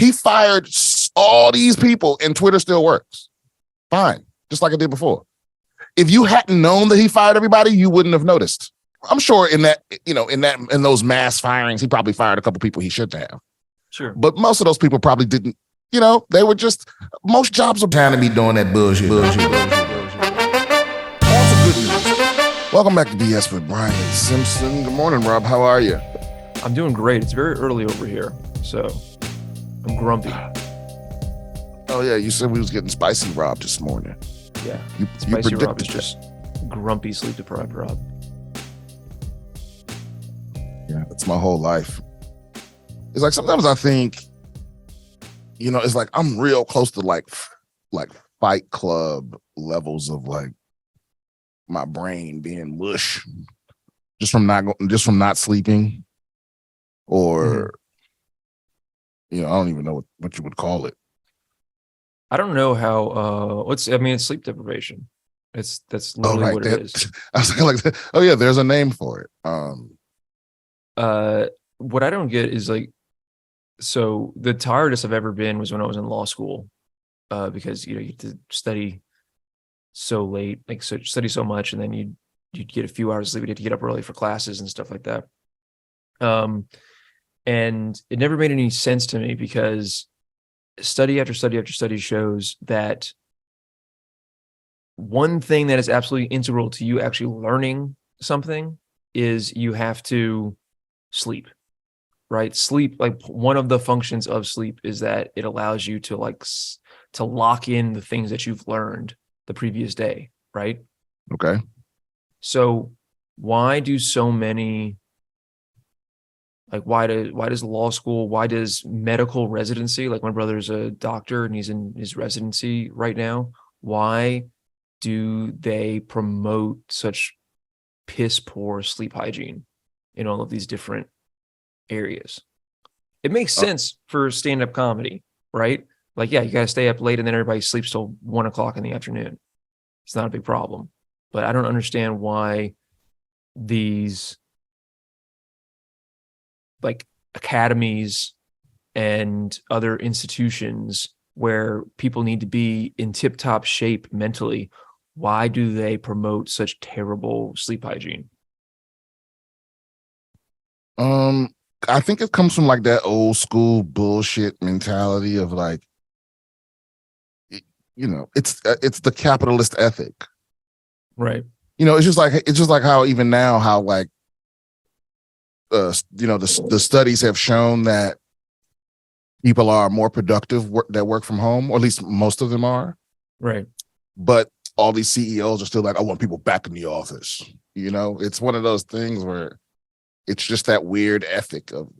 He fired all these people and Twitter still works. Fine. Just like it did before. If you hadn't known that he fired everybody, you wouldn't have noticed. I'm sure in those mass firings, he probably fired a couple people he shouldn't have. Sure. But most of those people probably didn't, they were just, most jobs are trying to be doing that bullshit. Welcome back to BS with Brian Simpson. Good morning, Rob. How are you? I'm doing great. It's very early over here, so I'm grumpy. Oh, yeah. You said we was getting spicy Rob this morning. Yeah. Spicy Rob is just grumpy, sleep-deprived Rob. Yeah, that's my whole life. It's like sometimes I think, it's like I'm real close to like Fight Club levels of like my brain being mush just from not sleeping, or I don't even know what you would call it. I don't know how. It's sleep deprivation. That's literally what it is. I was like, oh yeah, there's a name for it. What I don't get is like, so the tiredest I've ever been was when I was in law school, because you have to study so late, study so much, and then you'd get a few hours of sleep. You'd have to get up early for classes and stuff like that. And it never made any sense to me because study after study after study shows that one thing that is absolutely integral to you actually learning something is you have to sleep, right? Sleep, like one of the functions of sleep is that it allows you to lock in the things that you've learned the previous day, right? Okay. So why do so many, why does law school, why does medical residency, like my brother's a doctor and he's in his residency right now, why do they promote such piss poor sleep hygiene in all of these different areas? It makes sense for stand-up comedy, right? Like, yeah, you got to stay up late and then everybody sleeps till 1 o'clock in the afternoon. It's not a big problem. But I don't understand why these academies and other institutions where people need to be in tip-top shape mentally, why do they promote such terrible sleep hygiene? I think it comes from like that old school bullshit mentality of like, it's the capitalist ethic, right? It's just like how even now how like the studies have shown that people are more productive that work from home, or at least most of them are, right? But all these CEOs are still like, I want people back in the office. It's one of those things where it's just that weird ethic of,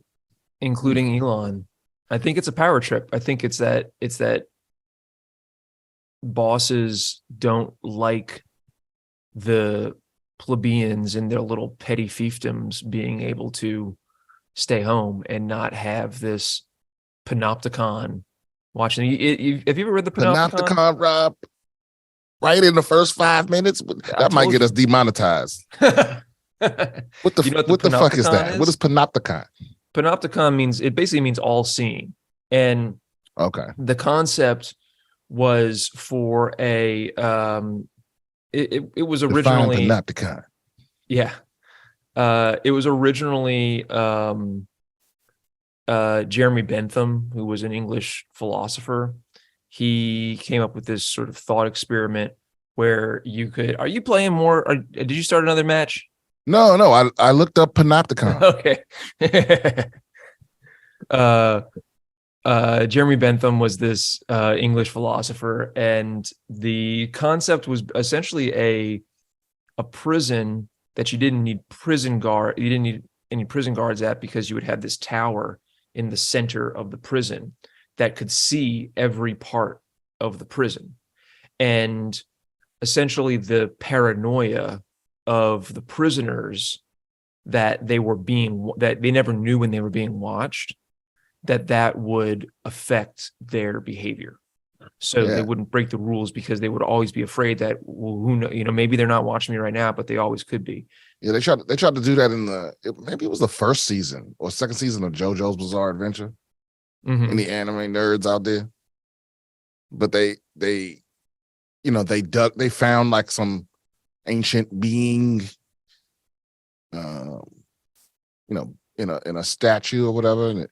including Elon. I think it's a power trip. I think it's that bosses don't like the plebeians and their little petty fiefdoms being able to stay home and not have this panopticon watching. Have you ever read the Panopticon, Rob? Right in the first 5 minutes? That might get us demonetized. What the fuck is that? What is panopticon? Panopticon basically means all seeing. And okay, the concept was for a it was originally panopticon. Yeah. It was originally Jeremy Bentham, who was an English philosopher. He came up with this sort of thought experiment where you could, are you playing more? Did you start another match? No, I looked up panopticon. Okay. Jeremy Bentham was this English philosopher, and the concept was essentially a prison that you didn't need you didn't need any prison guards at, because you would have this tower in the center of the prison that could see every part of the prison. And essentially the paranoia of the prisoners that they never knew when they were being watched, that would affect their behavior. So they wouldn't break the rules because they would always be afraid that, well, who know, maybe they're not watching me right now, but they always could be. Yeah, they tried to do that maybe it was the first season or second season of JoJo's Bizarre Adventure. any anime nerds out there. But they found like some ancient being, in a statue or whatever,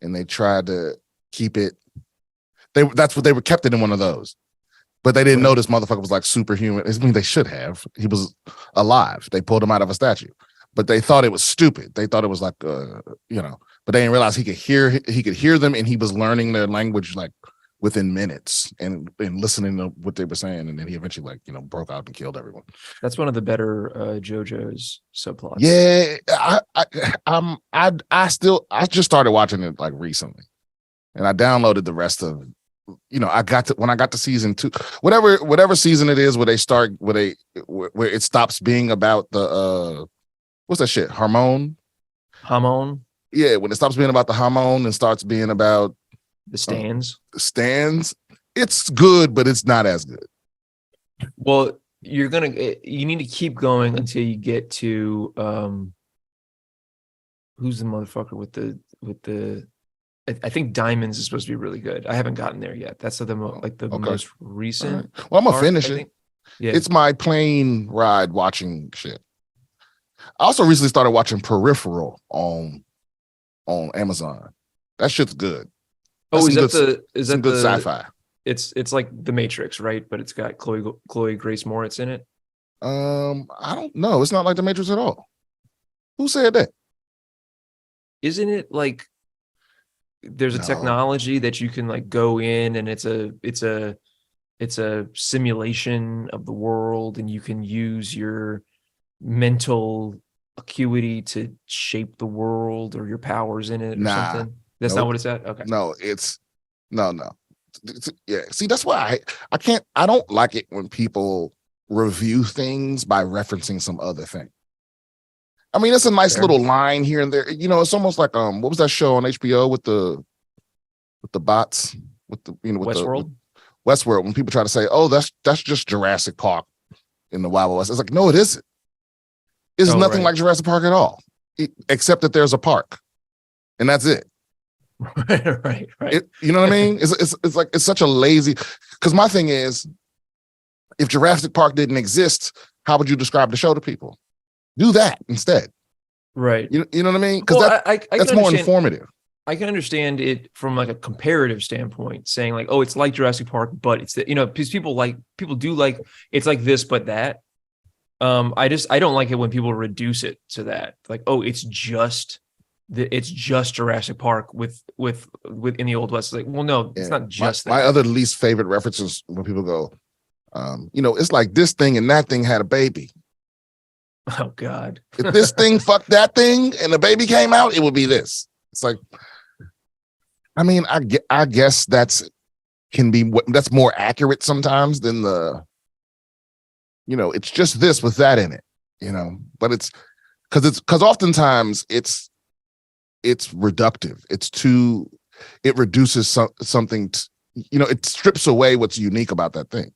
and they tried to keep it. That's what they were kept it in one of those, but they didn't know this motherfucker was like superhuman. I mean, they should have. He was alive. They pulled him out of a statue, but they thought it was stupid. They thought it was like, but they didn't realize he could hear them, and he was learning their language like within minutes and listening to what they were saying, and then he eventually broke out and killed everyone. That's one of the better JoJo's subplots. Yeah, I just started watching it like recently, and I downloaded the rest of. When I got to season 2, whatever season it is, where it stops being about the what's that shit? Hormone. Yeah, when it stops being about the hormone and starts being about the stands. It's good, but it's not as good. Well, you need to keep going until you get to who's the motherfucker with the I think Diamonds is supposed to be really good. I haven't gotten there yet. That's the most recent. Well, I'm gonna finish it. Yeah. It's my plane ride watching shit. I also recently started watching Peripheral on Amazon. That shit's good. Is that good sci-fi? It's like The Matrix, right? But it's got Chloe Grace Moretz in it. I don't know. It's not like The Matrix at all. Who said that? Isn't it like there's a technology that you can like go in, and it's a simulation of the world, and you can use your mental acuity to shape the world or your powers in it or something? That's not what it's at? Okay. No, it's no. Yeah. See, that's why I don't like it when people review things by referencing some other thing. I mean, it's a nice little line here and there. It's almost like what was that show on HBO with the bots? With Westworld? Westworld, when people try to say, "Oh, that's just Jurassic Park in the Wild West." It's like, no, it isn't. It's nothing like Jurassic Park at all, except that there's a park, and that's it. Right. You know what I mean? It's like it's such a lazy. Because my thing is, if Jurassic Park didn't exist, how would you describe the show to people? Do that instead. Right. You know what I mean? Because that's more informative. I can understand it from like a comparative standpoint, saying like, oh, it's like Jurassic Park, but it's because people do like it's like this, but that. I don't like it when people reduce it to that. Like, oh, it's just Jurassic Park with in the Old West. It's like, well, no, it's not just that. My other least favorite reference is when people go, it's like this thing and that thing had a baby. Oh God. If this thing fucked that thing and the baby came out, it would be this. It's like, I mean, I guess that's more accurate sometimes than the, it's just this with that in it, but it's because oftentimes it's reductive. It reduces something, it strips away what's unique about that thing.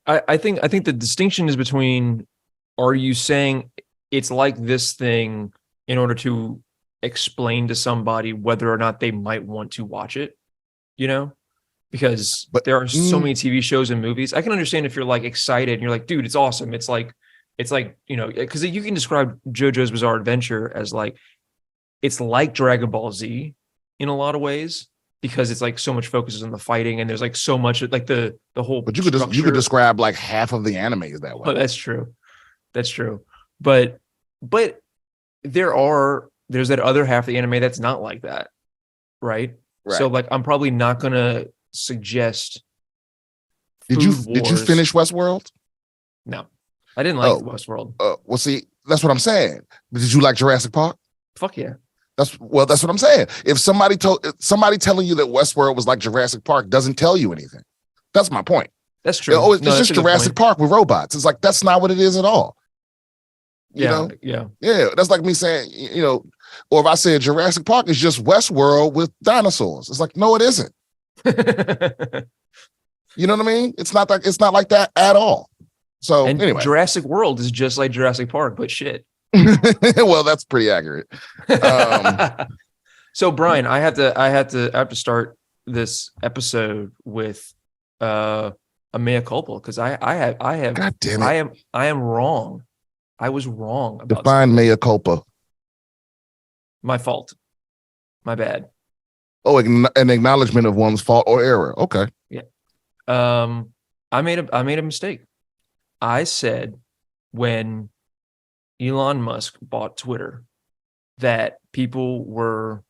I think the distinction is between, are you saying it's like this thing in order to explain to somebody whether or not they might want to watch it, because there are so many TV shows and movies. I can understand if you're like excited and you're like, dude, it's awesome. It's like, because you can describe JoJo's Bizarre Adventure as like, it's like Dragon Ball Z in a lot of ways, because it's like so much focuses on the fighting, and there's like so much like the whole. But you could describe like half of the anime is that way. Oh, that's true. But there's that other half of the anime that's not like that, right? So like, I'm probably not gonna suggest. Did you finish Westworld? No, I didn't like Westworld. Well, see, that's what I'm saying. Did you like Jurassic Park? Fuck yeah. That's what I'm saying. If somebody telling you that Westworld was like Jurassic Park doesn't tell you anything. That's my point. That's true. It's just Jurassic Park with robots. It's like, that's not what it is at all. Yeah. That's like me saying, or if I said Jurassic Park is just Westworld with dinosaurs. It's like, no, it isn't. You know what I mean? It's not like that at all. So anyway, Jurassic World is just like Jurassic Park, but shit. Well, that's pretty accurate. So Brian, I have to start this episode with a mea culpa because I God damn it. I am wrong. I was wrong about Define something. mea culpa. My fault. My bad. Oh, an acknowledgement of one's fault or error. Okay. Yeah. I made a mistake. I said when Elon Musk bought Twitter that people were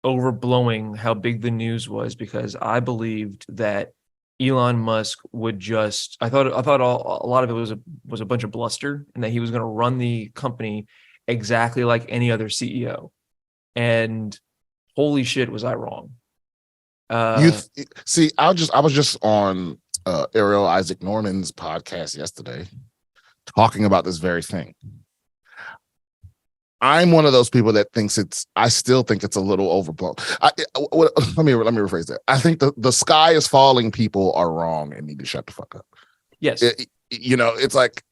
overblowing how big the news was because I believed that Elon Musk would just I thought a lot of it was a bunch of bluster and that he was going to run the company exactly like any other CEO. And holy shit, was I wrong. See, I was just on Ariel Isaac Norman's podcast yesterday talking about this very thing. I'm one of those people that thinks I still think it's a little overblown. Let me rephrase that. I think the sky is falling people are wrong and need to shut the fuck up. Yes. It's like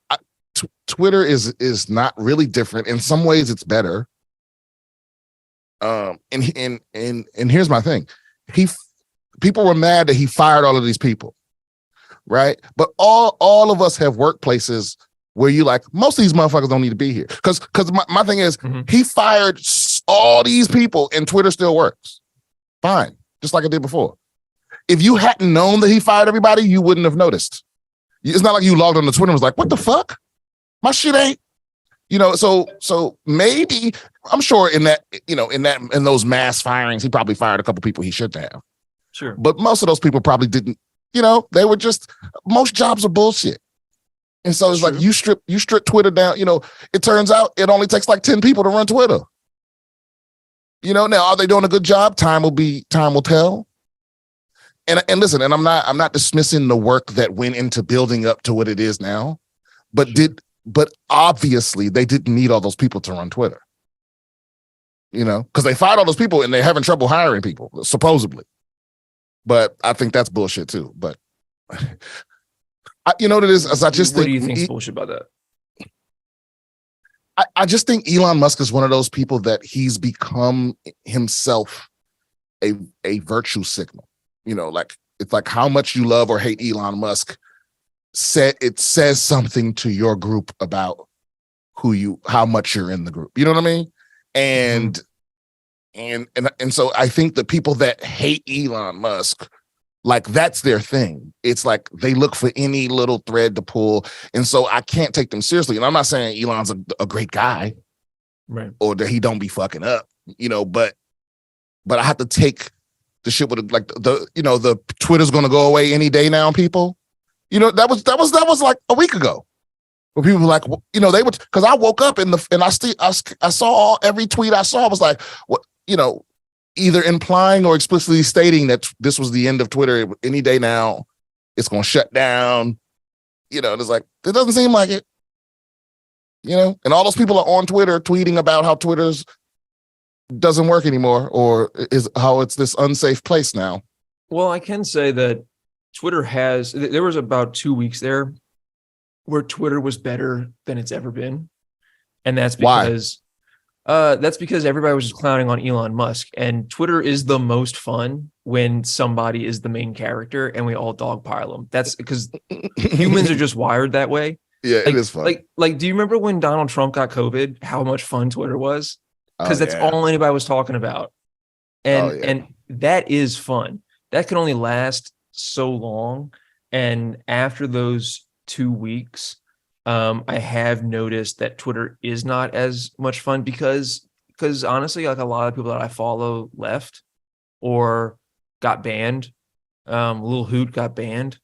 Twitter is not really different. In some ways it's better. And here's my thing. People were mad that he fired all of these people. Right? But all of us have workplaces where you like, most of these motherfuckers don't need to be here. Because my thing is, he fired all these people and Twitter still works. Fine. Just like it did before. If you hadn't known that he fired everybody, you wouldn't have noticed. It's not like you logged on to Twitter and was like, what the fuck? My shit ain't. So maybe, I'm sure in those mass firings, he probably fired a couple people he shouldn't have. Sure. But most of those people probably didn't, they were just, most jobs are bullshit. And so it's like you strip Twitter down. It turns out it only takes like 10 people to run Twitter. Now are they doing a good job? Time will tell. And listen, and I'm not dismissing the work that went into building up to what it is now, but obviously they didn't need all those people to run Twitter. Because they fired all those people and they're having trouble hiring people, supposedly. But I think that's bullshit too. But what it is? I just what think. Do you think is bullshit about that? I just think Elon Musk is one of those people that he's become himself a virtue signal. Like it's like how much you love or hate Elon Musk. It says something to your group about how much you're in the group. You know what I mean? And so I think the people that hate Elon Musk, like that's their thing. It's like they look for any little thread to pull. And so I can't take them seriously. And I'm not saying Elon's a great guy, right? Or that he don't be fucking up, but I have to take the shit with like the Twitter's gonna go away any day now, people. That was like a week ago. Where people were like, they would, because I woke up and I saw every tweet I saw was like, what, either implying or explicitly stating that this was the end of Twitter. Any day now, it's going to shut down. It's like, it doesn't seem like it. And all those people are on Twitter tweeting about how Twitter's doesn't work anymore or is how it's this unsafe place now. Well, I can say that Twitter there was about 2 weeks there where Twitter was better than it's ever been. And that's because everybody was just clowning on Elon Musk, and Twitter is the most fun when somebody is the main character and we all dogpile them. That's because humans are just wired that way. Yeah, it is fun. Like, do you remember when Donald Trump got COVID, how much fun Twitter was? Because that's all anybody was talking about. And that is fun. That can only last so long. And after those 2 weeks, I have noticed that Twitter is not as much fun because honestly, like a lot of people that I follow left or got banned. Lil Hoot got banned.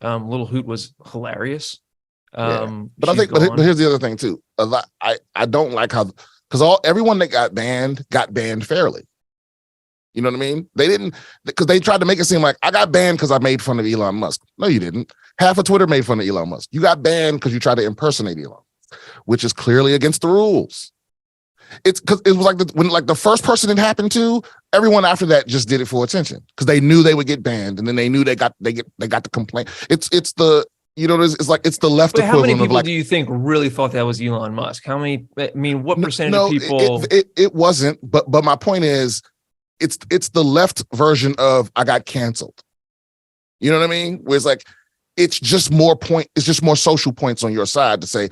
Lil Hoot was hilarious. But I think, but here's the other thing too. I don't like how, because everyone that got banned fairly. You know what I mean? They didn't, because they tried to make it seem like I got banned because I made fun of Elon Musk. No, you didn't. Half of Twitter made fun of Elon Musk. You got banned because you tried to impersonate Elon, which is clearly against the rules. It's because it was like when the first person it happened to, everyone after that just did it for attention because they knew they would get banned, and then they knew they got the complaint. It's the You know, it's like it's the left But how many equivalent of people like. do you think really thought that was Elon Musk? How many? I mean, what percentage No, of people? it wasn't. But my point is, it's the left version of I got canceled. You know what I mean? Where it's like, it's just more social points on your side to say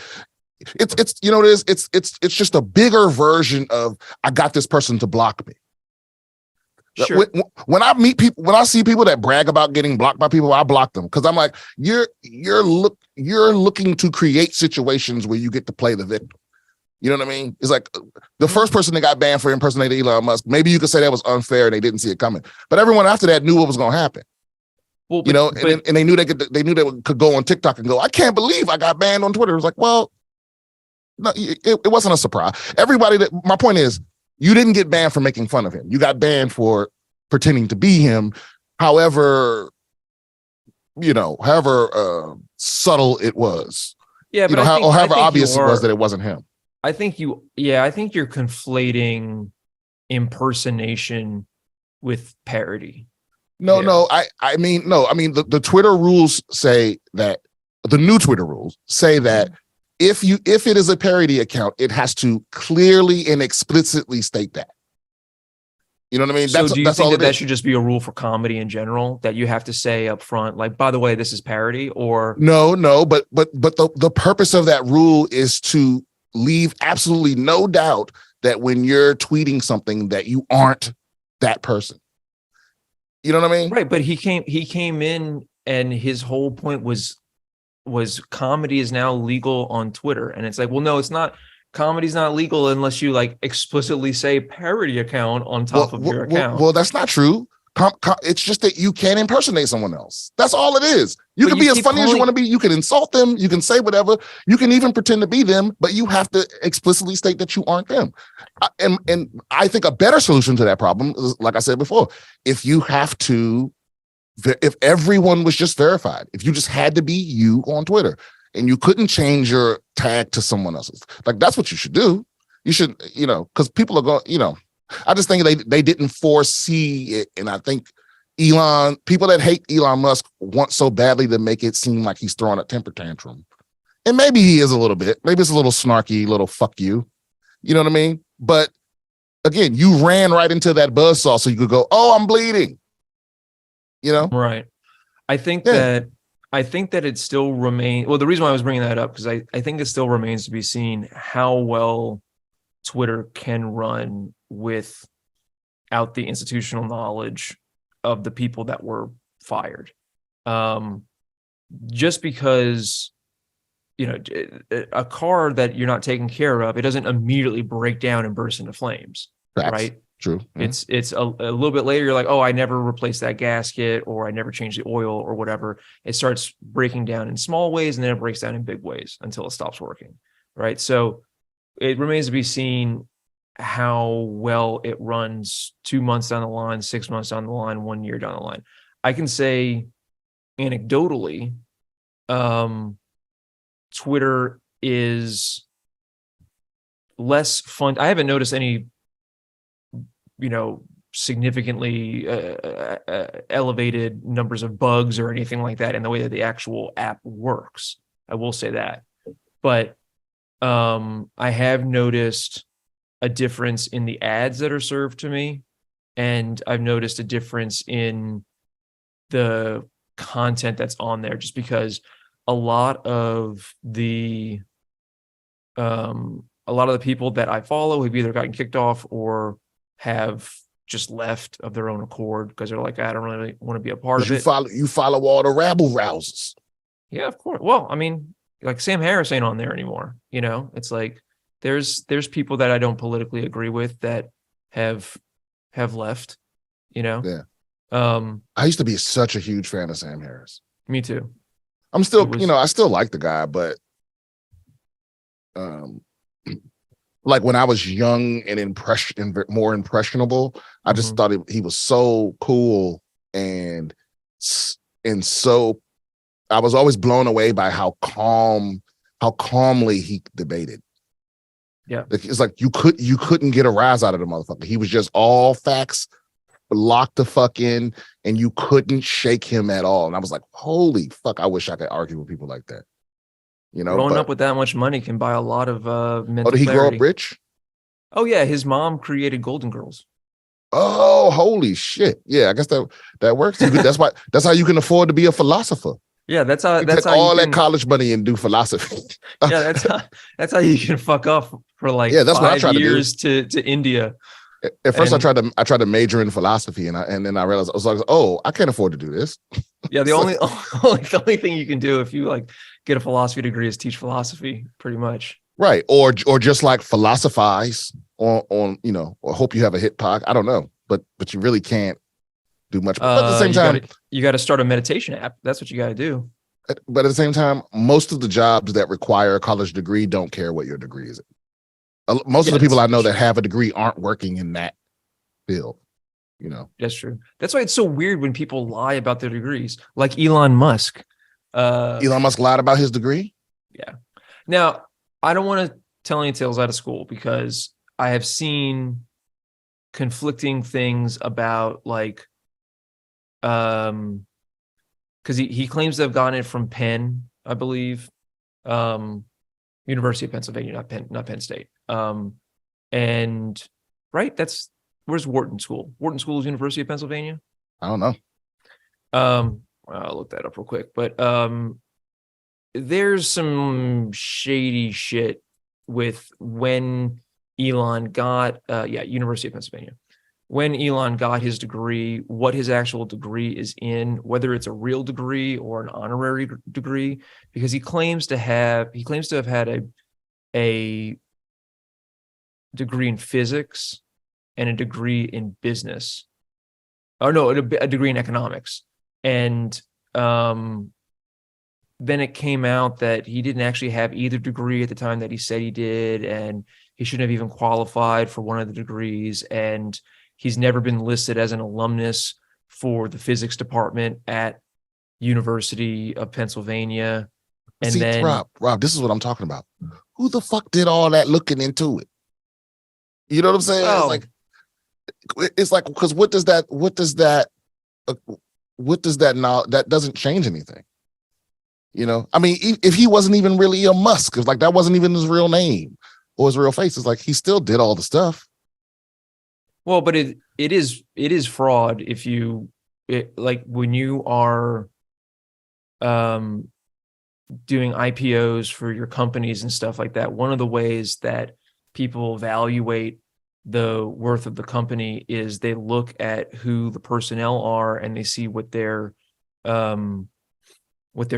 it's you know it is it's just a bigger version of I got this person to block me. Sure. When I meet people, when I see people that brag about getting blocked by people, I block them because I'm like, you're looking to create situations where you get to play the victim. You know what I mean? It's like the first person that got banned for impersonating Elon Musk. Maybe you could say that was unfair and they didn't see it coming, but everyone after that knew what was going to happen. Well, and they knew they could go on TikTok and go, I can't believe I got banned on Twitter. It was like, well, no, it wasn't a surprise. My point is, you didn't get banned for making fun of him. You got banned for pretending to be him. However, subtle it was. Yeah, but however obvious it was that it wasn't him. I think you're conflating impersonation with parody. No, I mean, the Twitter rules say that the new Twitter rules say that if it is a parody account, it has to clearly and explicitly state that. You know what I mean? So do you think that should just be a rule for comedy in general, that you have to say up front, like, by the way, this is parody? Or no, but the purpose of that rule is to leave absolutely no doubt that when you're tweeting something that you aren't that person. You know what I mean? Right, but he came in and his whole point was comedy is now legal on Twitter, and it's like, well, no, it's not. Comedy's not legal unless you like explicitly say parody account on top of your account. Well, that's not true. It's just that you can't impersonate someone else. That's all it is. You can be as funny as you want to be. You can insult them. You can say whatever. You can even pretend to be them, but you have to explicitly state that you aren't them. And I think a better solution to that problem is, like I said before, if everyone was just verified, if you just had to be you on Twitter and you couldn't change your tag to someone else's, like that's what you should do. You should, because people are going, I just think they didn't foresee it. And I think people that hate Elon Musk want so badly to make it seem like he's throwing a temper tantrum. And maybe he is a little bit. Maybe it's a little snarky, little fuck you. You know what I mean? But again, you ran right into that buzzsaw so you could go, oh, I'm bleeding. Right. I think that it still remains. Well, the reason why I was bringing that up, because I think it still remains to be seen how well Twitter can run without the institutional knowledge of the people that were fired. Just because, a car that you're not taking care of, it doesn't immediately break down and burst into flames. Facts. Right? True. Mm-hmm. It's a little bit later, you're like, oh, I never replaced that gasket, or I never changed the oil, or whatever. It starts breaking down in small ways, and then it breaks down in big ways until it stops working. Right. So it remains to be seen how well it runs 2 months down the line, 6 months down the line, 1 year down the line. I can say anecdotally, Twitter is less fun. I haven't noticed any, significantly elevated numbers of bugs or anything like that in the way that the actual app works. I will say that. But I have noticed a difference in the ads that are served to me, and I've noticed a difference in the content that's on there, just because a lot of the people that I follow have either gotten kicked off or have just left of their own accord because they're like, I don't really want to be a part of it. You follow all the rabble rousers. Yeah, of course. Well, I mean, like Sam Harris ain't on there anymore. It's like there's people that I don't politically agree with that have left. Yeah. I used to be such a huge fan of Sam Harris. Me too. I'm still, I still like the guy, but like when I was young and more impressionable, I just thought he was so cool and so I was always blown away by how calmly he debated. Yeah, it's like you couldn't get a rise out of the motherfucker. He was just all facts, locked the fuck in, and you couldn't shake him at all. And I was like, holy fuck, I wish I could argue with people like that. Growing up with that much money can buy a lot of mental did he grow clarity. up rich? Oh yeah, his mom created Golden Girls. Oh, holy shit. Yeah, I guess that works. That's how you can afford to be a philosopher. Yeah, that's how You take you all can, that college money and do philosophy. yeah, that's how you can fuck off for like Yeah, that's what I 5 tried to do. years to India. At first, I tried to major in philosophy, and then I realized I was like, oh, I can't afford to do this. Yeah, the only thing you can do if you like get a philosophy degree is teach philosophy, pretty much. Right, or just like philosophize on or hope you have a hit pod. I don't know, but you really can't do much. But at the same time, you got to start a meditation app. That's what you got to do. But at the same time, most of the jobs that require a college degree don't care what your degree is. Most of the people I know that have a degree aren't working in that field. That's true. That's why it's so weird when people lie about their degrees, like Elon Musk. Elon Musk lied about his degree. Yeah. Now, I don't want to tell any tales out of school because I have seen conflicting things about like, because he claims to have gotten it from Penn, I believe, University of Pennsylvania, not Penn State. And right, where's Wharton School? Wharton School is University of Pennsylvania. I don't know. I'll look that up real quick, but there's some shady shit with when Elon got University of Pennsylvania. When Elon got his degree, what his actual degree is in, whether it's a real degree or an honorary degree, because he claims to have had a degree in physics and a degree in business. Oh no, a degree in economics. And then it came out that he didn't actually have either degree at the time that he said he did, and he shouldn't have even qualified for one of the degrees, and he's never been listed as an alumnus for the physics department at University of Pennsylvania. And see, then Rob, this is what I'm talking about. Who the fuck did all that looking into it? You know what I'm saying? Oh. It's like because what does that now? That doesn't change anything. I mean, if he wasn't even really a Musk, it's like that wasn't even his real name or his real face. It's like he still did all the stuff. Well, but it is fraud if like when you are doing IPOs for your companies and stuff like that. One of the ways that people evaluate the worth of the company is they look at who the personnel are and they see what their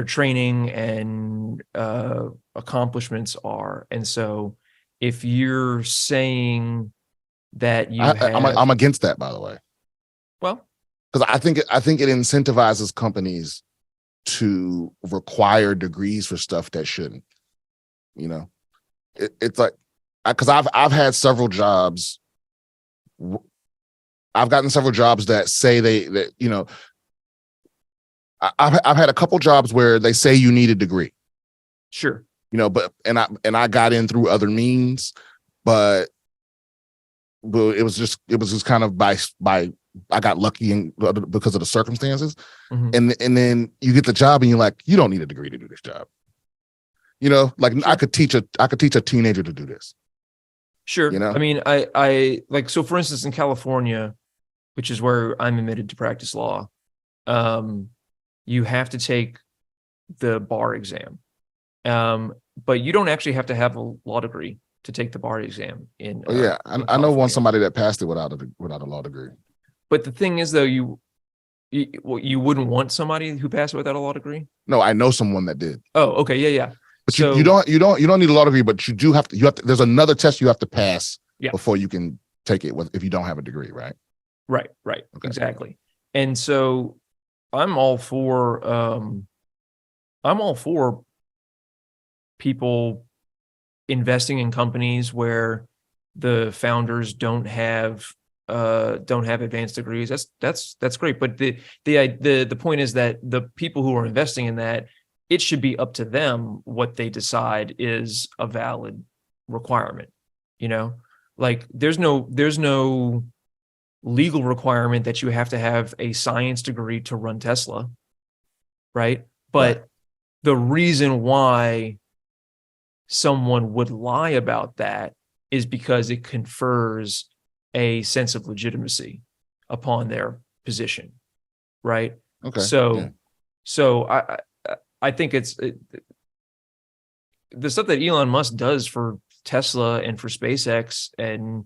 training and accomplishments are. And so if you're saying that I'm against that, by the way. Well, because I think it incentivizes companies to require degrees for stuff that shouldn't. It's like because I've had several jobs. I've gotten several jobs that say I've had a couple jobs where they say you need a degree. Sure. But I got in through other means, but it was just kind of by I got lucky because of the circumstances. Mm-hmm. And then you get the job and you're like, you don't need a degree to do this job. Sure. I could teach a teenager to do this. Sure. I mean, I like, so for instance, in California, which is where I'm admitted to practice law, you have to take the bar exam. But you don't actually have to have a law degree to take the bar exam in. I know somebody that passed it without a law degree. But the thing is, though, you wouldn't want somebody who passed it without a law degree. No, I know someone that did. Oh, okay, yeah. But so, you don't need a law degree, but you have to. There's another test you have to pass before you can take it if you don't have a degree, right? Right, okay. Exactly. And so I'm all for people investing in companies where the founders don't have advanced degrees. That's great. But the point is that the people who are investing in that, it should be up to them what they decide is a valid requirement. Like there's no legal requirement that you have to have a science degree to run Tesla, right? But Right. the reason why someone would lie about that is because it confers a sense of legitimacy upon their position, right? Okay. Yeah. So I think the stuff that Elon Musk does for Tesla and for SpaceX and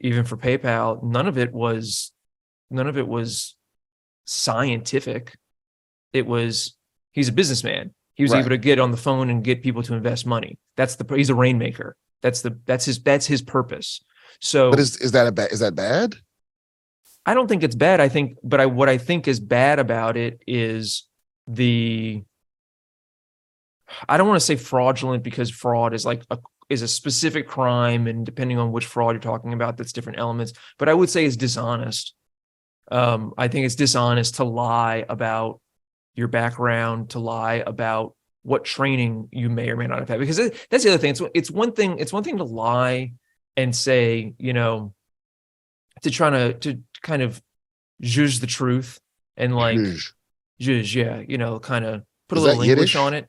even for PayPal, none of it was scientific. It was, he's a businessman. He was Right. able to get on the phone and get people to invest money. He's a rainmaker. That's his purpose. But So is that bad? I don't think it's bad. What I think is bad about it is I don't want to say fraudulent, because fraud is is a specific crime, and depending on which fraud you're talking about, that's different elements. But I would say it's dishonest. I think it's dishonest to lie about your background, to lie about what training you may or may not have had, because that's the other thing. It's one thing to lie and say, to kind of zhuzh the truth and Zhuzh. zhuzh, yeah, kind of put a Is little that English Yiddish? on it.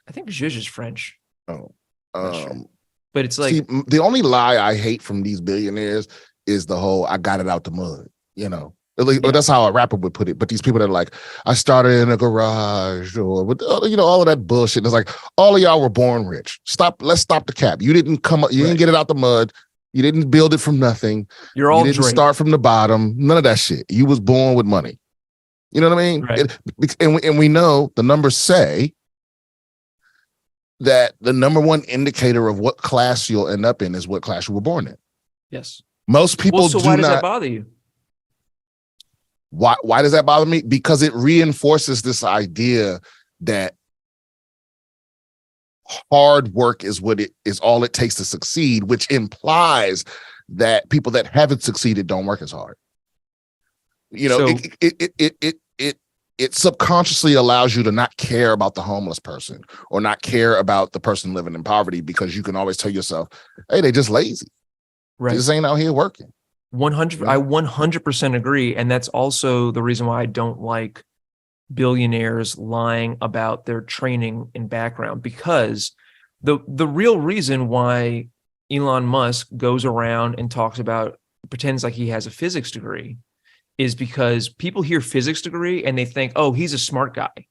I think zhuzh is French. Oh. Not sure. Um, But it's See, like, the only lie I hate from these billionaires is the whole "I got it out the mud." At least, or yeah, that's how a rapper would put it. But these people that are like, "I started in a garage," or with all of that bullshit. It's like all of y'all were born rich. Let's stop the cap. You didn't come up. You didn't right. get it out the mud. You didn't build it from nothing. You're You all didn't Drake. start from the bottom. None of that shit. You was born with money. You know what I mean? Right. And we know the numbers say that the number one indicator of what class you'll end up in is what class you were born in. Yes. Most people Well, so do why does not. that bother you? Why does that bother me? Because it reinforces this idea that hard work is all it takes to succeed, which implies that people that haven't succeeded don't work as hard. So It subconsciously allows you to not care about the homeless person or not care about the person living in poverty, because you can always tell yourself, hey, they just lazy. They right. just ain't out here working. 100. Yeah. I 100% agree, and that's also the reason why I don't like billionaires lying about their training and background, because the real reason why Elon Musk goes around and pretends like he has a physics degree is because people hear physics degree and they think, oh, he's a smart guy.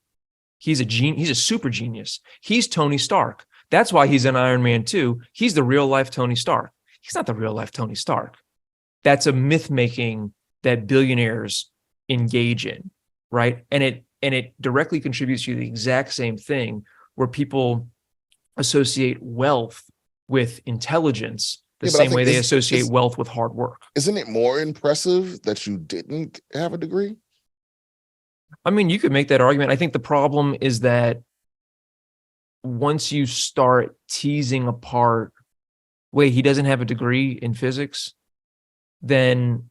He's a super genius. He's Tony Stark. That's why he's in Iron Man 2. He's the real life Tony Stark. He's not the real life Tony Stark. That's a myth making that billionaires engage in, right? And it directly contributes to the exact same thing, where people associate wealth with intelligence the same way they associate wealth with hard work. Isn't it more impressive that you didn't have a degree? I mean, you could make that argument. I think the problem is that once you start teasing apart, wait, he doesn't have a degree in physics, then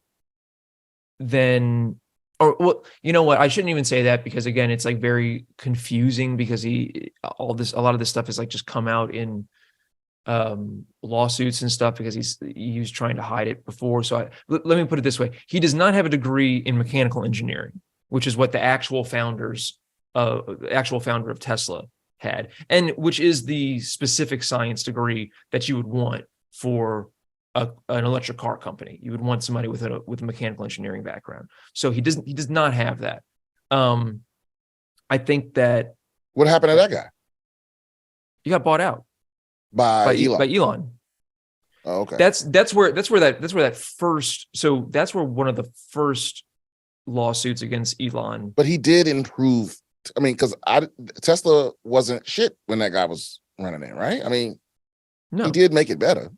or well, you know what? I shouldn't even say that, because again, it's like very confusing, because a lot of this stuff is like just come out in lawsuits and stuff, because he was trying to hide it before. So let me put it this way: he does not have a degree in mechanical engineering, which is what the actual founder of Tesla had, and which is the specific science degree that you would want for an electric car company. You would want somebody with a mechanical engineering background. So he does not have that. I think that What happened to that guy? he got bought out By Elon. by Elon. Oh, okay. That's where one of the first lawsuits against Elon. But he did improve. I mean, because Tesla wasn't shit when that guy was running it, right? I mean, No, he did make it better.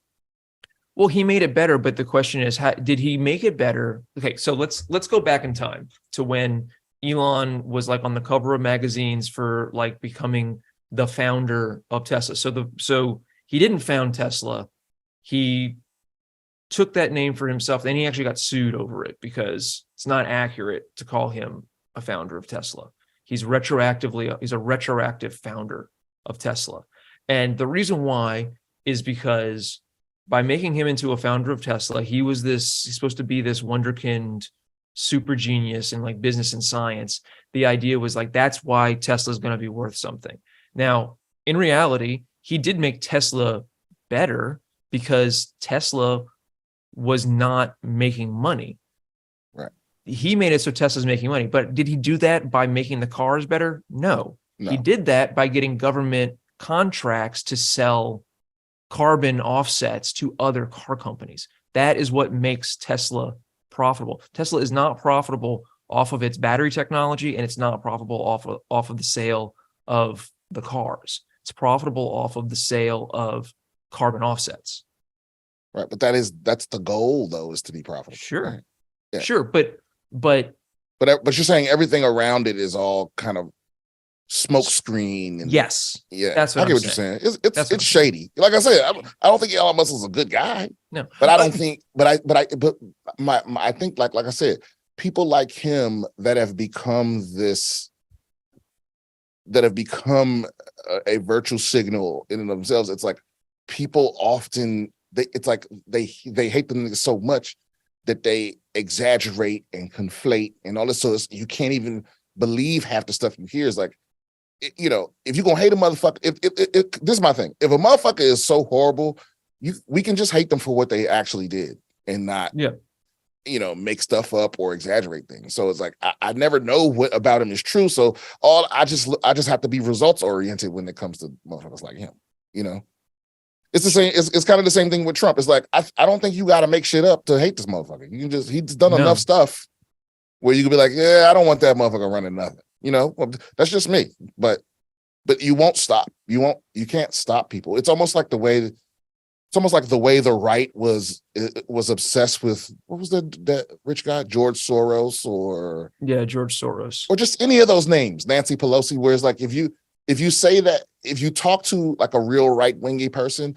well, he made it better, but the question is, how did he make it better? Okay, so let's go back in time to when Elon was like on the cover of magazines for like becoming the founder of Tesla. So he didn't found Tesla. He took that name for himself. Then he actually got sued over it, because it's not accurate to call him a founder of Tesla. He's a retroactive founder of Tesla. And the reason why is because by making him into a founder of Tesla, he's supposed to be this wonderkind super genius in like business and science. The idea was like, that's why Tesla's going to be worth something. Now, in reality, he did make Tesla better because Tesla was not making money. Right. He made it so Tesla's making money, but did he do that by making the cars better? No. He did that by getting government contracts to sell carbon offsets to other car companies. That is what makes Tesla profitable. Tesla is not profitable off of its battery technology, and it's not profitable off of the sale of the cars. It's profitable off of the sale of carbon offsets. Right, but that's the goal, though, is to be profitable. Sure, right? Yeah. Sure, but you're saying everything around it is all kind of smoke screen. And, yes, yeah, that's what I get I'm what saying. you're saying. It's shady. Like I said, I don't think Elon Musk is a good guy. No, but I don't think. But I think like I said, people like him that have become a virtual signal in and of themselves. It's like people often they hate them so much that they exaggerate and conflate and all this. So you can't even believe half the stuff you hear. Is like, if you're gonna hate a motherfucker, if this is my thing. If a motherfucker is so horrible, we can just hate them for what they actually did and not make stuff up or exaggerate things. So it's like I never know what about him is true. So I just have to be results oriented when it comes to motherfuckers like him. It's the same. It's kind of the same thing with Trump. It's like I don't think you got to make shit up to hate this motherfucker. You can he's done enough stuff where you can be like, yeah, I don't want that motherfucker running nothing. Well, that's just me. But you won't stop. You can't stop people. It's almost like the way the right was obsessed with, what was that rich guy, George Soros George Soros, or just any of those names, Nancy Pelosi, where it's like if you say that, if you talk to like a real right-wingy person,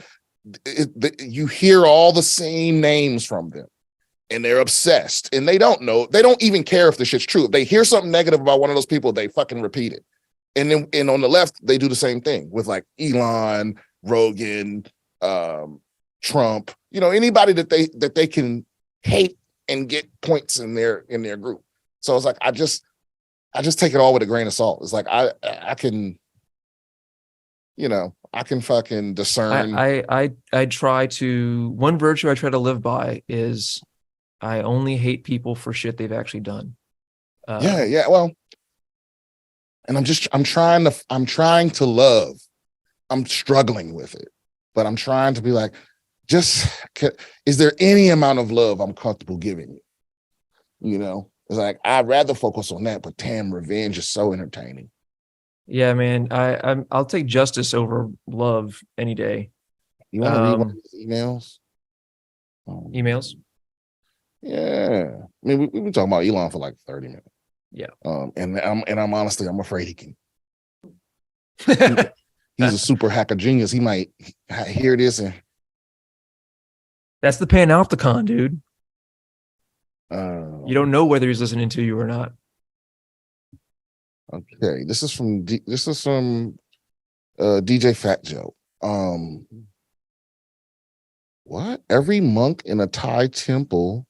you hear all the same names from them and they're obsessed and they don't even care if the shit's true. If they hear something negative about one of those people, they fucking repeat it. And on the left, they do the same thing with like Elon, Rogan, Trump, anybody that they can hate and get points in their group. So it's like, I just take it all with a grain of salt. It's like, I can fucking discern. I try to, one virtue I try to live by is I only hate people for shit they've actually done. Yeah. Well, and I'm trying to love. I'm struggling with it, but I'm trying to be like, is there any amount of love I'm comfortable giving you? It's like, I'd rather focus on that, but damn, revenge is so entertaining. Yeah, man, I'll take justice over love any day. You want to read one of these emails? Emails? Yeah. I mean, we've been talking about Elon for like 30 minutes. Yeah. And I'm honestly, I'm afraid he can. He's a super hacker genius. He might hear this and. That's the panopticon, dude. You don't know whether he's listening to you or not. Okay, this is from DJ Fat Joe. What? Every monk in a Thai temple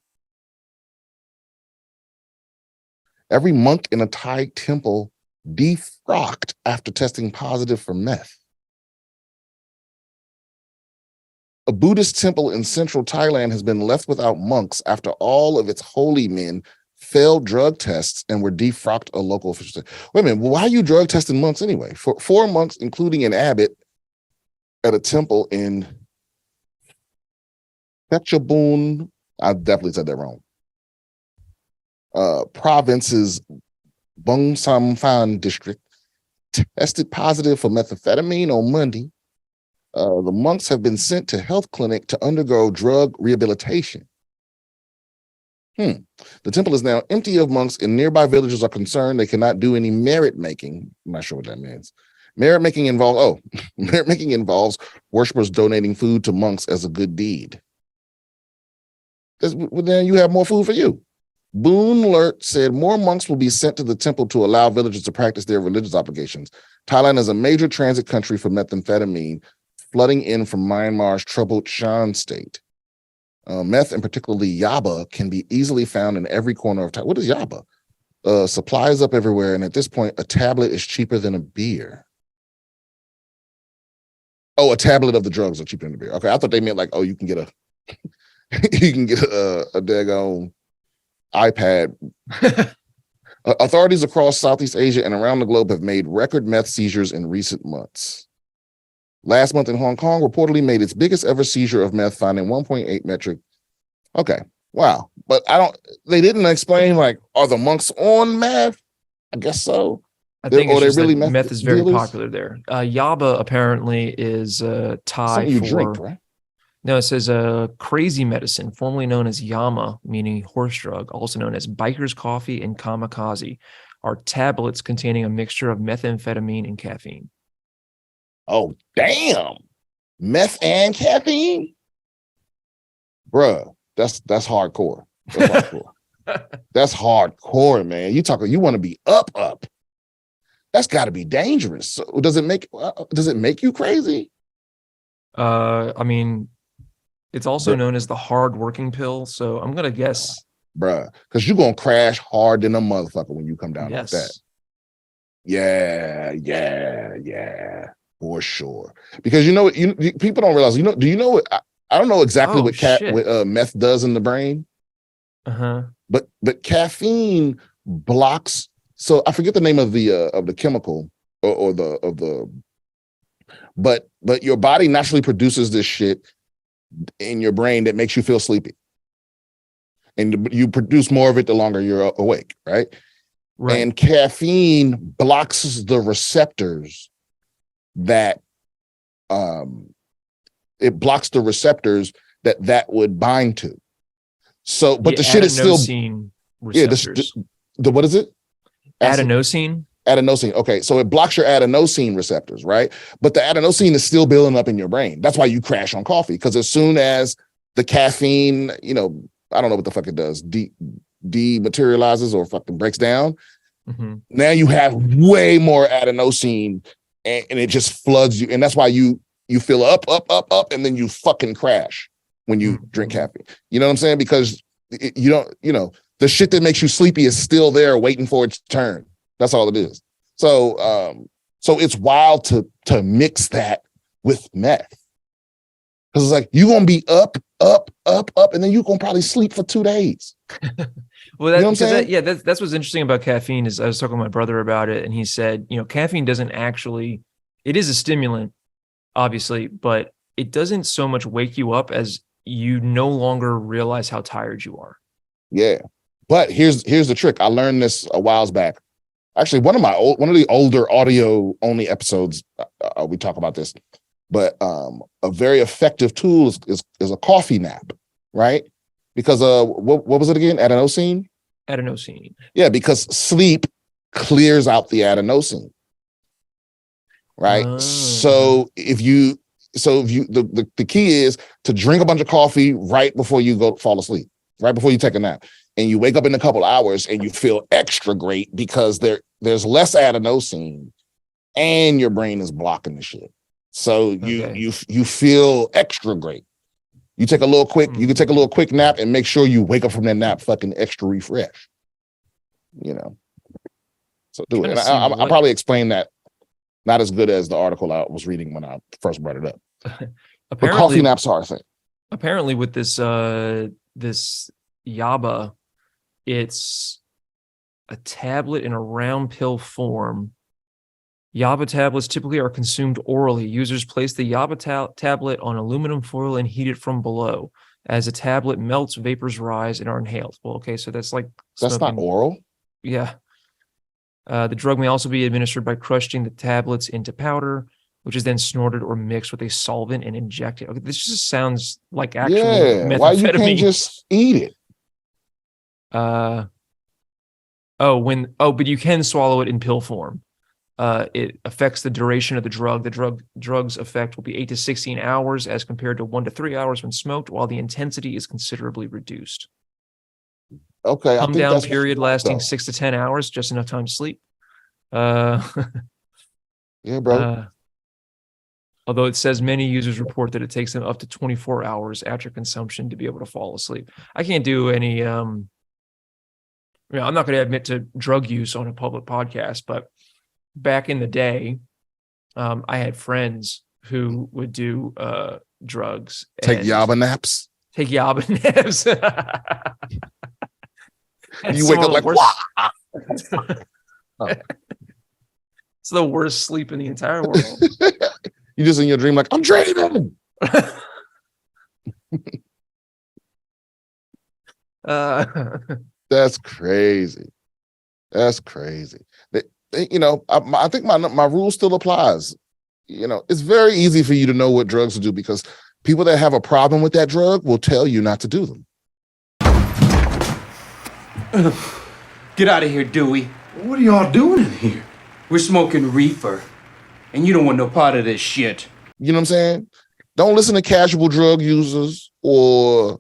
defrocked after testing positive for meth. A Buddhist temple in central Thailand has been left without monks after all of its holy men failed drug tests and were defrocked, a local official said. Wait a minute, why are you drug testing monks anyway? For 4 monks, including an abbot at a temple in Phetchabun, I definitely said that wrong, province's Bung Sam Phan district, tested positive for methamphetamine on Monday. The monks have been sent to health clinic to undergo drug rehabilitation. The temple is now empty of monks, and nearby villagers are concerned they cannot do any merit making. I'm not sure what that means. Merit making involves worshipers donating food to monks as a good deed. Then you have more food for you. Boon Lert said more monks will be sent to the temple to allow villagers to practice their religious obligations. Thailand is a major transit country for methamphetamine, flooding in from Myanmar's troubled Shan state. Meth, and particularly yaba, can be easily found in every corner of town. What is yaba? Supply is up everywhere, and at this point, a tablet is cheaper than a beer. Oh, a tablet of the drugs are cheaper than a beer. Okay, I thought they meant like, oh, you can get a daggone iPad. Authorities across Southeast Asia and around the globe have made record meth seizures in recent months. Last month in Hong Kong reportedly made its biggest ever seizure of meth, finding 1.8 metric. Okay, wow. But they didn't explain, like, are the monks on meth? I guess so. I think it's just really meth is very popular there. Yaba apparently is Thai something you for drink, right? No, it says crazy medicine, formerly known as Yama, meaning horse drug, also known as biker's coffee and kamikaze, are tablets containing a mixture of methamphetamine and caffeine. Oh, damn. Meth and caffeine? Bruh, that's hardcore. That's hardcore. That's hardcore, man. You want to be up. That's got to be dangerous. So does it make you crazy? I mean, it's also known as the hard working pill. So I'm gonna guess, bruh, because you're gonna crash hard than a motherfucker when you come down like that. Yeah, for sure. Because people don't realize. Do you know what? I don't know exactly what meth does in the brain. But caffeine blocks. So I forget the name of the chemical but your body naturally produces this shit in your brain that makes you feel sleepy, and you produce more of it the longer you're awake, right? And caffeine blocks the receptors that it blocks the receptors that would bind to. So, but the shit is still receptors. What is it? Adenosine. Okay, so it blocks your adenosine receptors, right? But the adenosine is still building up in your brain. That's why you crash on coffee, because as soon as the caffeine, I don't know what the fuck it does, dematerializes or fucking breaks down. Now you have way more adenosine, and it just floods you, and that's why you feel up, and then you fucking crash when you drink caffeine. You know what I'm saying? Because the shit that makes you sleepy is still there waiting for its turn. That's all it is. So it's wild to mix that with meth. Because it's like, you're going to be up, and then you're going to probably sleep for 2 days. Well, that's what's interesting about caffeine is I was talking to my brother about it, and he said, caffeine doesn't actually, it is a stimulant, obviously, but it doesn't so much wake you up as you no longer realize how tired you are. Yeah. But here's the trick. I learned this a while back. Actually, one of the older audio only episodes, we talk about this. But a very effective tool is a coffee nap, right? Because what was it again? Adenosine. Yeah, because sleep clears out the adenosine, right? So the key is to drink a bunch of coffee right before you fall asleep, right before you take a nap. And you wake up in a couple hours and you feel extra great because there's less adenosine and your brain is blocking the shit. So you feel extra great. You can take a little quick nap and make sure you wake up from that nap fucking extra refreshed. So do it. And I probably explained that not as good as the article I was reading when I first brought it up. But coffee naps are a thing. Apparently with this Yaba, it's a tablet in a round pill form. Yaba tablets typically are consumed orally. Users place the Yaba tablet on aluminum foil and heat it from below. As the tablet melts, vapors rise and are inhaled. Well, okay, so that's like smoking. That's not oral. Yeah. The drug may also be administered by crushing the tablets into powder, which is then snorted or mixed with a solvent and injected. Okay, this just sounds like actual methamphetamine. Why you can't just eat it? But you can swallow it in pill form. It affects the duration of the drug. The drug's effect will be 8 to 16 hours as compared to 1 to 3 hours when smoked, while the intensity is considerably reduced. Okay. Come down period lasting 6 to 10 hours, just enough time to sleep. Yeah, bro. Although it says many users report that it takes them up to 24 hours after consumption to be able to fall asleep. I can't do any, I'm not going to admit to drug use on a public podcast, but back in the day, I had friends who would do drugs. Take Yaba naps. Take Yaba naps. You wake up like, wow. Oh. It's the worst sleep in the entire world. You just in your dream like, I'm dreaming. That's crazy. That's crazy. I think my rule still applies. It's very easy for you to know what drugs to do because people that have a problem with that drug will tell you not to do them. Get out of here, Dewey. What are y'all doing in here? We're smoking reefer, and you don't want no part of this shit. You know what I'm saying? Don't listen to casual drug users or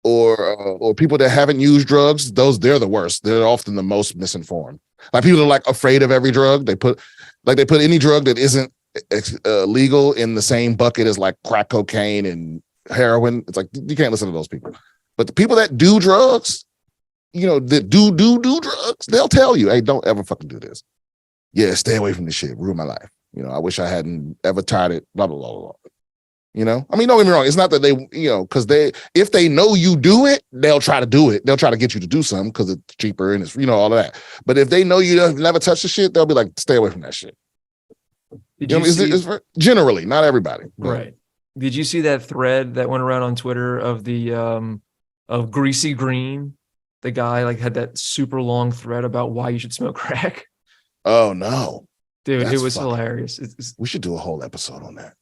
people that haven't used drugs. They're the worst. They're often the most misinformed. Like people are like afraid of every drug. They put any drug that isn't legal in the same bucket as like crack cocaine and heroin. It's like you can't listen to those people. But the people that do drugs, that do drugs, they'll tell you, hey, don't ever fucking do this. Yeah, stay away from this shit. Ruin my life. I wish I hadn't ever tried it. Blah blah blah blah. Don't get me wrong. It's not that they, because if they know you do it, they'll try to do it. They'll try to get you to do something because it's cheaper and it's, all of that. But if they know you have never touched the shit, they'll be like, stay away from that shit. Generally, not everybody. Right. Did you see that thread that went around on Twitter of the of Greasy Green? The guy had that super long thread about why you should smoke crack. Oh no, dude, it was hilarious. We should do a whole episode on that.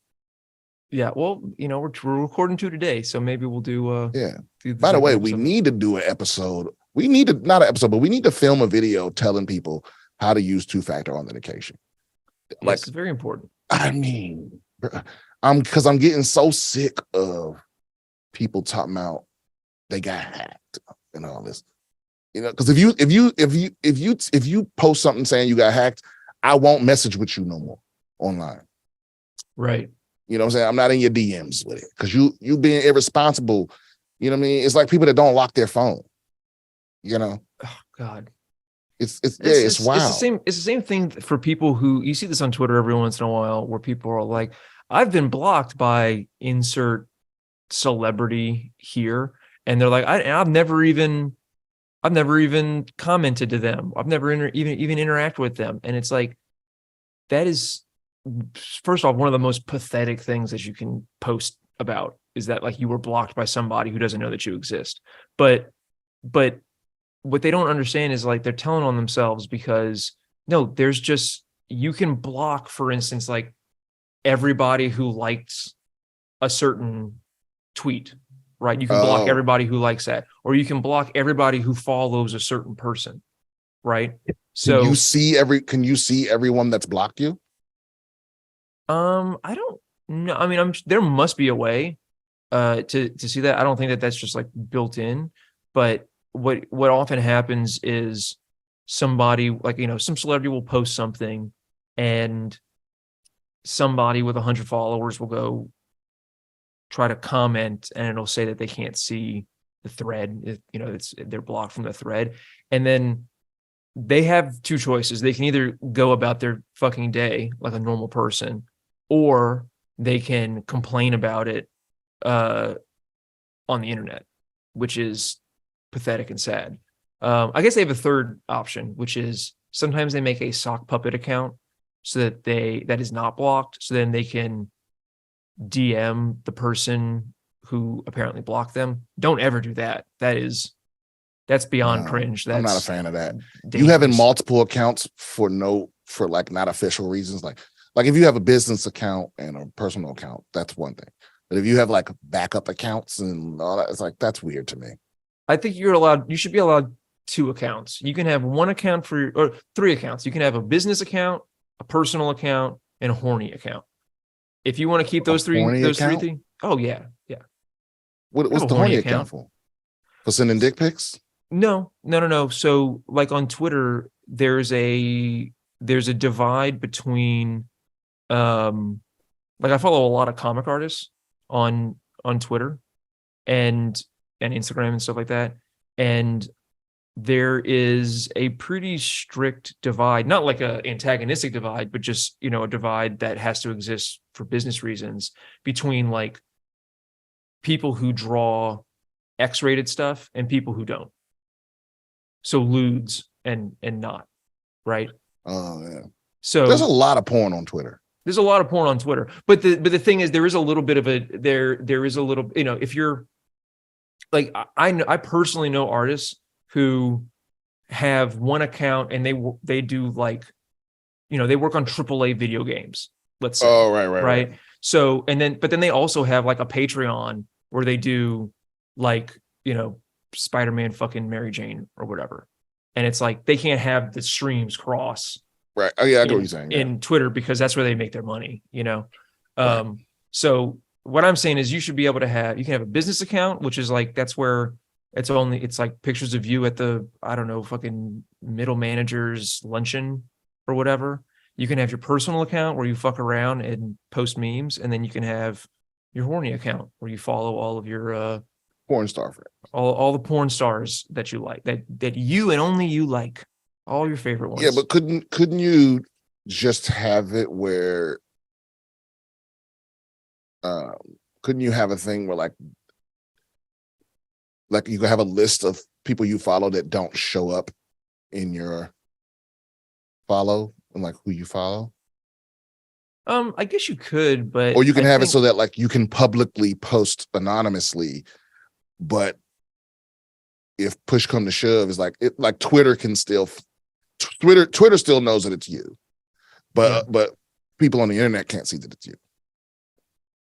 Yeah, well, we're recording 2 today, so maybe we'll do. By the way, we need to do an episode. We need to not an episode, but we need to film a video telling people how to use 2-factor authentication. It's very important. I mean, I'm getting so sick of people talking about they got hacked and all this. Because if you post something saying you got hacked, I won't message with you no more online. Right. You know what I'm saying? I'm not in your DMs with it because you being irresponsible. You know what I mean? It's like people that don't lock their phone. Oh God. It's wild. It's the same thing for people who you see this on Twitter every once in a while where people are like, I've been blocked by insert celebrity here. And they're like, I've never even commented to them. I've never even interacted with them. And it's like, that is, first off, one of the most pathetic things that you can post about is that you were blocked by somebody who doesn't know that you exist. But what they don't understand is they're telling on themselves because no, there's just, you can block, for instance, everybody who likes a certain tweet. Right. You can block everybody who likes that, or you can block everybody who follows a certain person. Right. So can you see everyone that's blocked you? I don't know. I mean, there must be a way to see that. I don't think that that's just built in, but what often happens is somebody some celebrity will post something and somebody with 100 followers will go try to comment and it'll say that they can't see the thread. They're blocked from the thread. And then they have 2 choices. They can either go about their fucking day like a normal person, or they can complain about it on the internet, which is pathetic and sad. I guess they have a third option, which is sometimes they make a sock puppet account so that is not blocked. So then they can DM the person who apparently blocked them. Don't ever do that. That's beyond cringe. I'm not a fan of that. Dangerous. You having multiple accounts for not official reasons, like if you have a business account and a personal account, that's one thing. But if you have backup accounts and all that, it's that's weird to me. I think you should be allowed 2 accounts. You can have 1 account or 3 accounts. You can have a business account, a personal account, and a horny account. If you want to keep those three things. Oh yeah. What's the horny account for? For sending dick pics? No. So on Twitter, there's a divide between like I follow a lot of comic artists on Twitter and Instagram and stuff like that. And there is a pretty strict divide, not like a antagonistic divide, but just, you know, a divide that has to exist for business reasons between like people who draw X-rated stuff and people who don't. So lewds and not, right? Oh yeah. So There's a lot of porn on Twitter. There's a lot of porn on Twitter, but the thing is, there is a little bit of there is a little, you know, if you're like, I personally know artists who have one account and they do like, you know, they work on AAA video games, let's say. Oh, right. So, but then they also have like a Patreon where they do like, you know, Spider-Man fucking Mary Jane or whatever. And it's like, they can't have the streams cross. Right. Oh yeah, I know what you're saying. Yeah. In Twitter, because that's where they make their money, you know? Right. So what I'm saying is you should be able to you can have a business account, which is like, that's where it's like pictures of you at the, I don't know, fucking middle manager's luncheon or whatever. You can have your personal account where you fuck around and post memes. And then you can have your horny account where you follow all of your, porn star friend. All the porn stars that you like, that you and only you like, all your favorite ones. Yeah, but couldn't you just have it where couldn't you have a thing where like you could have a list of people you follow that don't show up in your follow and like who you follow? I guess you could, but or you can have it so that like you can publicly post anonymously, but if push come to shove, is like Twitter can still Twitter still knows that it's you, but people on the internet can't see that it's you.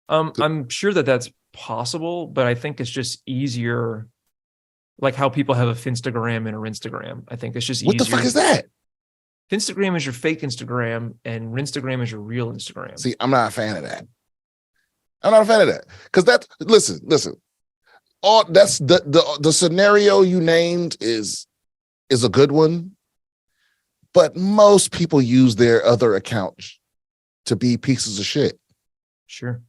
I'm sure that that's possible, but I think it's just easier, like how people have a Finstagram and a Rinstagram. I think it's just easier. What the fuck is that? Finstagram is your fake Instagram, and Rinstagram is your real Instagram. See, I'm not a fan of that. Because listen. All that's the scenario you named is a good one. But most people use their other accounts to be pieces of shit. Sure.